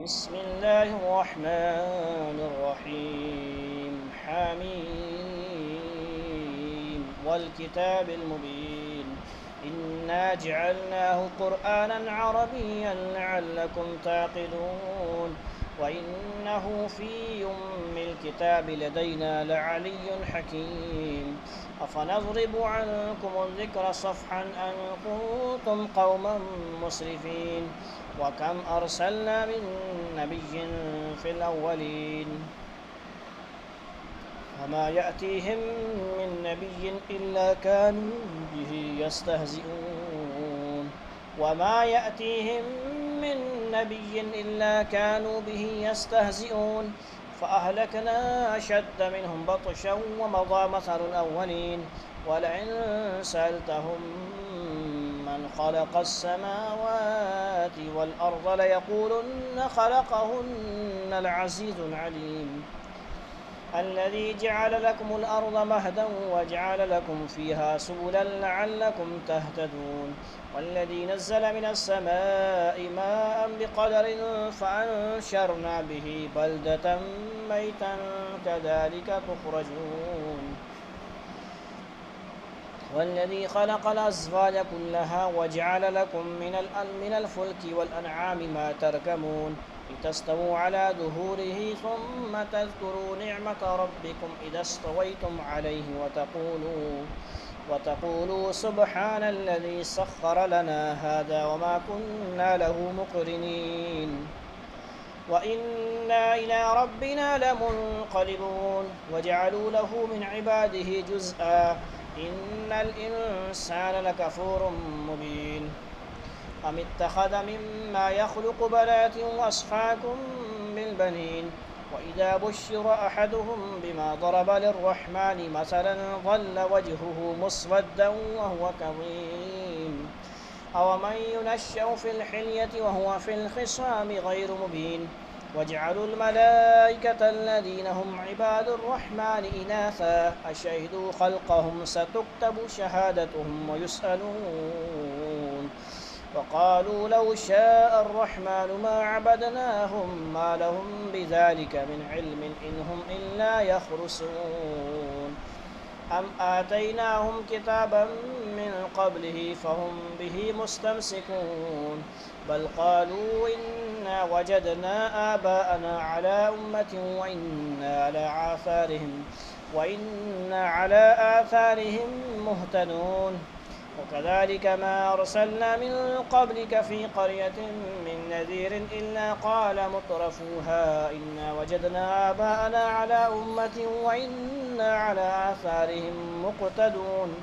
بسم الله الرحمن الرحيم حميم والكتاب المبين إنا جعلناه قرآنا عربيا لعلكم تعقلون وإنه في أم الكتاب لدينا لعلي حكيم أفنضرب عنكم الذكر صفحا أن كنتم قوما مسرفين وكم أرسلنا من نبي في الأولين وما يأتيهم من نبي إلا كانوا به يستهزئون وما يأتيهم من نبي إلا كانوا به يستهزئون فأهلكنا أشد منهم بطشا ومضى مثل الأولين ولئن سألتهم من خلق السماوات والأرض ليقولن خلقهن العزيز العليم الذي جعل لكم الأرض مهدا وجعل لكم فيها سبلا لعلكم تهتدون والذي نزل من السماء ماء بقدر فأنشرنا به بلدة ميتا كذلك تخرجون والذي خلق الأزواج كلها وجعل لكم من الفلك والأنعام ما تركبون لتستووا على ظهوره ثم تذكروا نعمة ربكم إذا استويتم عليه وتقولوا سبحان الذي سخر لنا هذا وما كنا له مقرنين وإنا إلى ربنا لمنقلبون وجعلوا له من عباده جزءا إن الإنسان لكفور مبين أم اتخذ مما يخلق بنات وأصفاكم بالبنين وإذا بشر أحدهم بما ضرب للرحمن مثلا ظل وجهه مسودا وهو كظيم أومن ينشأ في الحلية وهو في الخصام غير مبين وجعلوا الملائكة الذين هم عباد الرحمن إناثا أشهدوا خلقهم ستكتب شهادتهم ويسألون وقالوا لو شاء الرحمن ما عبدناهم ما لهم بذلك من علم إن هم إلا يخرصون أم آتيناهم كتابا من قبله فهم به مستمسكون بل قالوا إنا وجدنا آباءنا على أمة وإنا على آثارهم مهتدون وكذلك ما أرسلنا من قبلك في قرية من نذير إلا قال مترفوها إنا وجدنا آباءنا على أمة وإنا على آثارهم مقتدون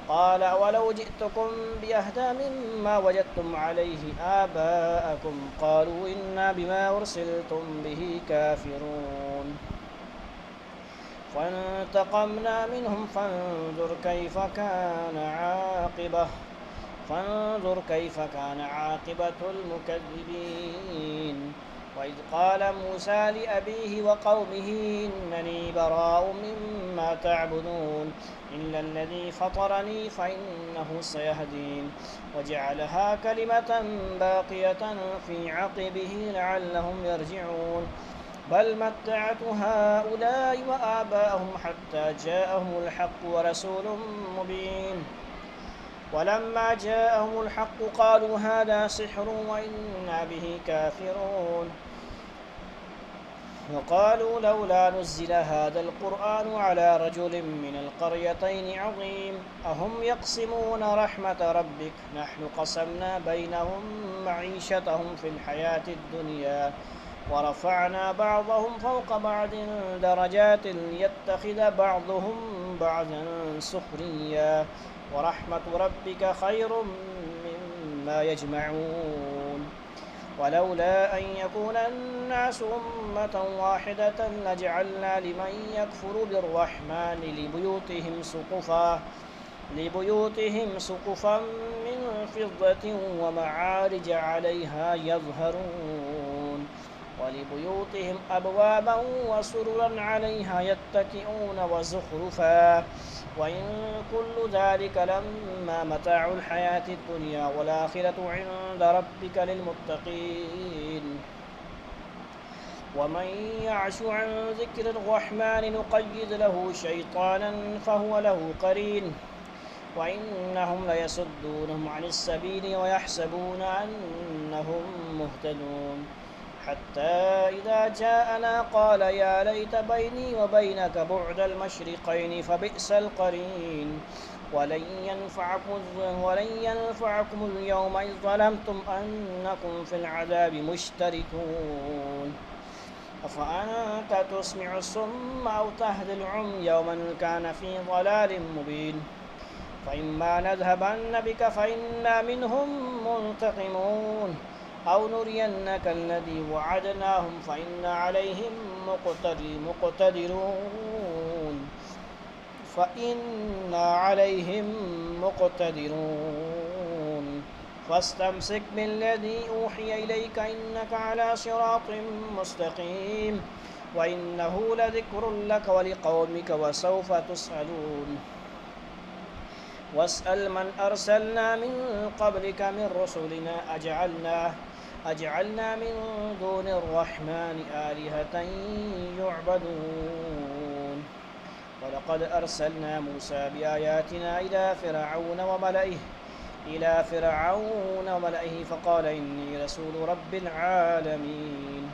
قال ولو جئتكم بأهدى مما وجدتم عليه آباءكم قالوا إنا بما أرسلتم به كافرون فانتقمنا منهم فانظر كيف كان عاقبة المكذبين وإذ قال موسى لأبيه وقومه إنني براء مما تعبدون إلا الذي فطرني فإنه سيهدين وجعلها كلمة باقية في عقبه لعلهم يرجعون بل متعت هؤلاء وآباءهم حتى جاءهم الحق ورسول مبين ولما جاءهم الحق قالوا هذا سحر وإنا به كافرون وقالوا لولا نزل هذا القرآن على رجل من القريتين عظيم أهم يقسمون رحمة ربك نحن قسمنا بينهم معيشتهم في الحياة الدنيا ورفعنا بعضهم فوق بعض درجات ليتخذ بعضهم بعضا سخريا ورحمة ربك خير مما يجمعون ولولا أن يكون الناس أمة واحدة لجعلنا لمن يكفر بالرحمن لبيوتهم سقفا من فضة ومعارج عليها يظهرون ولبيوتهم أبوابا وسررا عليها يتكئون وزخرفا وإن كل ذلك لما متاع الحياة الدنيا والآخرة عند ربك للمتقين वमन यअशु अन ज़िक्रिर्रहमान नुक़य्यिद लहू शैतानन फहुव लहू क़रीन वइन्नहुम लयसुद्दूनहुम अनिस्सबील वयहसबून अन्नहुम मुहतदून हत्ता इज़ा जाअना क़ाल या लैत बैनी व बैनक बुअदल मशरिक़ैनि फ़बिअसल क़रीन वलन यनफ़अकुमुल यौम इज़ ज़लमतुम अन्नकुम फ़िल अज़ाबि मुश्तरिकून अफ़अन्त तुस्मिउ सुम्म औ तहदिल उम्य मन कान फ़ी ज़लालिम मुबीन फ़इम्मा नज़हबन्न बिक फ़इन्ना मिन्हुम मुंतक़िमून औ नुरियन्नक अल्लज़ी वअदनाहुम फ़इन्ना अलैहिम मुक़तदिरून फ़स्तमसिक बिल्लज़ी ऊहिय इलैक इन्नक अला सिरातिम मुस्तक़ीम व इन्नहु लज़िक्रुन लक व लिक़ौमिक व सौफ़ तुसअलून वस्अल मन अरसलना मिन क़ब्लिक मिन रुसुलिना अजअलना मिन दूनिर्रहमानि आलिहतन युअबदून वलक़द अरसलना मूसा बिआयातिना इला फ़िरऔन वमलइहि फ़क़ाल इन्नी रसूलु रब्बिल आलमीन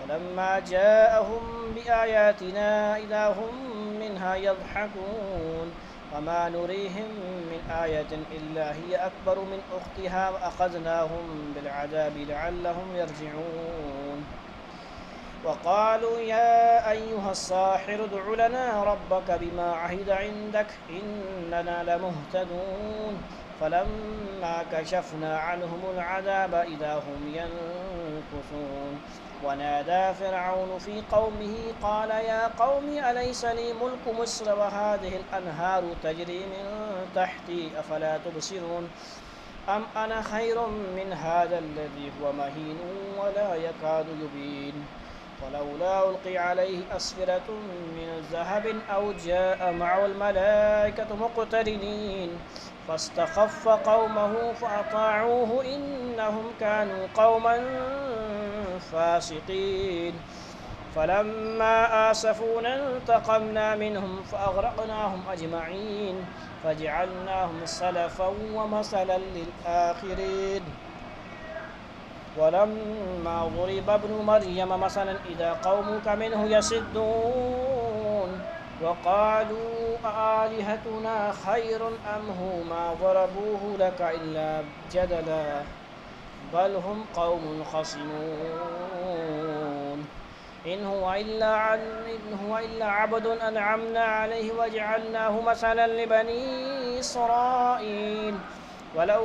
फलम्मा जाअहुम बिआयातिना इज़ा हुम मिन्हा यज़हकून वमा नुरीहिम मिन आयतिन इल्ला हिय अकबरु मिन उख्तिहा व अख़ज़नाहुम बिलअज़ाबि लअल्लहुम यरजिऊन वक़ालू या अय्युहस्साहिरु उद्उ लना रब्बक बिमा अहिद इंदक इन्नना लमुहतदून फलम्मा कशफ़ना अन्हुमुल अज़ाब इज़ा हुम यनकुसून वनादा फ़िरऔन फ़ी क़ौमिही क़ाल या क़ौमि अलैस ली मुल्कु मिस्र व हाज़िहिल अन्हारु तजरी मिन तहती अफ़ला तुबसिरून अम अना खैरुम मिन हाज़ल्लज़ी हुव महीनुन व ला यकादु युबीन फ़लौला उल्क़िय अलैहि अस्विरतुम मिन ज़हबिन औ जाअ मअहुल मलाइकतु मुक़तरिनीन फ़स्तख़फ़्फ़ क़ौमहु फ़अताऊहु इन्नहुम कानू क़ौमन फ़ासिक़ीन फ़लम्मा आसफ़ूना इंतक़मना मिन्हुम फ़अग़रक़नाहुम अजमईन फ़जअलनाहुम सलफ़न व मसलन लिलआख़िरीन वलम्मा ज़ुरिब इब्नु मर्यम मसलन इज़ा क़ौमुक मिन्हु यसिद्दून वक़ालू आलिहतुना खैरुन अम हु मा ज़रबूहु लक इल्ला जदला बल हुम क़ौमुन ख़सिमून इन हुवा इल्ला अब्दुन अनअमना अलैहि वजअलनाहु मसलन लिबनी इसराईल वलौ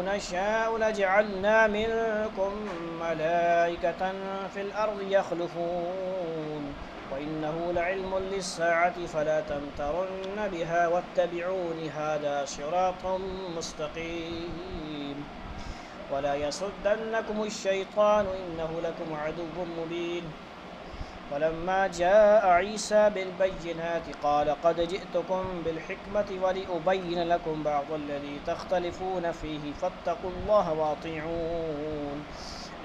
नशाअ लजअलना मिनकुम मलाइकतन फिल अर्दि यख़्लुफ़ून वइन्नहु लइल्मुन लिस्साअति फला तमतरुन्न बिहा वत्तबिऊनि हाज़ा सिरातुम मुस्तक़ीम वला यसुद्दन्नकुमुश्शैतानु इन्नहु लकुम अदुव्वुम मुबीन फलम्मा जाअ ईसा बिलबय्यिनाति क़ाल क़द जिअ्तुकुम बिलहिक्मति वलिउबय्यिन लकुम बअदल्लज़ी तख्तलिफ़ून फ़ीहि फ़त्तक़ुल्लाह वअतिऊन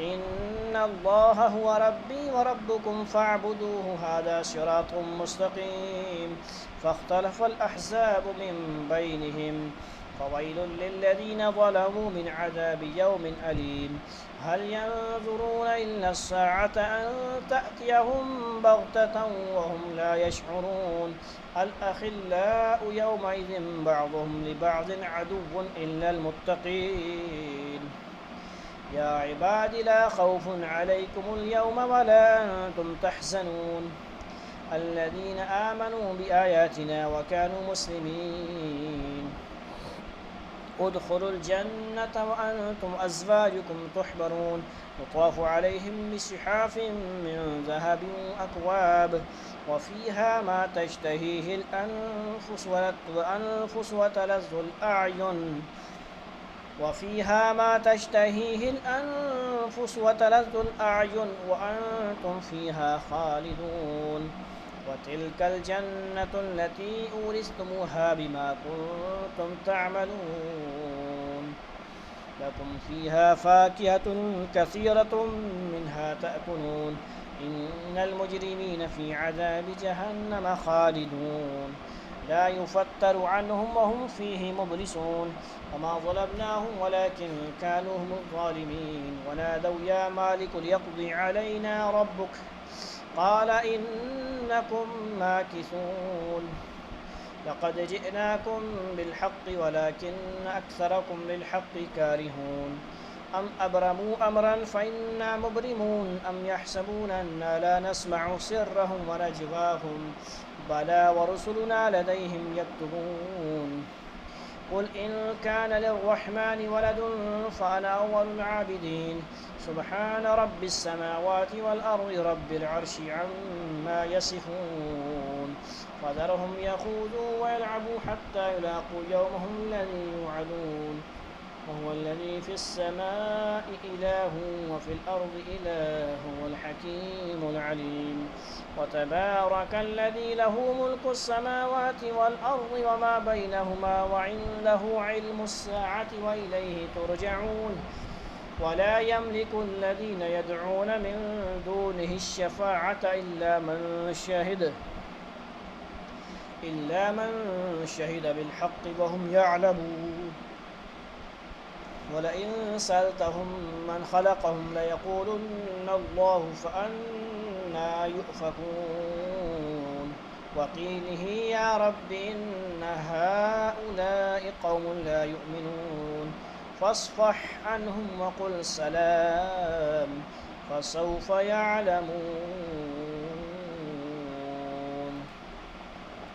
इन्नल्लाह हुवा रब्बी व रब्बुकुम फ़अब्दूहु हाज़ा सिरातुम मुस्तक़ीम फ़ख्तलफ़ल अहज़ाबु मिन बैनिहिम फ़वैलुल लिल्लज़ीन ज़लमू मिन अज़ाबि यौमिन अलीम हल यंज़ुरून इल्ला अस्साअत अन तअतियहुम बग़ततन व हुम ला यशऊरून अल अख़िल्लाउ यौमइज़िन बअज़ुहुम लिबअज़िन अदुव्वुन इल्लल मुत्तक़ीन या इबादी ला ख़ौफ़ुन अलैकुमुल यौम व ला अंतुम तहज़नून अल्लज़ीना आमनू बिआयातिना व कानू मुस्लिमीन उद्खुलुल जन्नत व अंतुम अज़वाजुकुम तुहबरून युताफ़ु अलैहिम बिसिहाफ़िन मिन ज़हबिन व अक्वाब व फ़ीहा मा तश्तहीहिल अनफ़ुस व तलज़्ज़ुल अअयुन وفيها ما تشتهيه الأنفس وتلذ الأعين وأنتم فيها خالدون وتلك الجنة التي أورثتموها بما كنتم تعملون لكم فيها فاكهة كثيرة منها تأكلون إن المجرمين في عذاب جهنم خالدون لا يفتر عنهم وهم فيه مبلسون وما ظلمناهم ولكن كانوا هم الظالمين ونادوا يا مالك ليقضي علينا ربك قال إنكم ماكثون لقد جئناكم بالحق ولكن أكثركم للحق كارهون أم أبرموا أمرا فإنا مبرمون أم يحسبون أنا لا نسمع سرهم ونجواهم بلى ورسلنا لديهم يكتبون قل إن كان للرحمن ولد فأنا أول العابدين سبحان رب السماوات والأرض رب العرش عما يصفون فذرهم يخوضوا ويلعبوا حتى يلاقوا يومهم الذي يوعدون وهو الذي في السماء إله وفي الأرض إله والحكيم العليم وتبارك الذي له ملك السماوات والأرض وما بينهما وعنده علم الساعة وإليه ترجعون ولا يملك الذين يدعون من دونه الشفاعة إلا من شهد بالحق وهم يعلمون ولئن سألتهم من خلقهم ليقولن الله فأنى يؤفكون وقيله يا رب إن هؤلاء قوم لا يؤمنون فاصفح عنهم وقل سلام فسوف يعلمون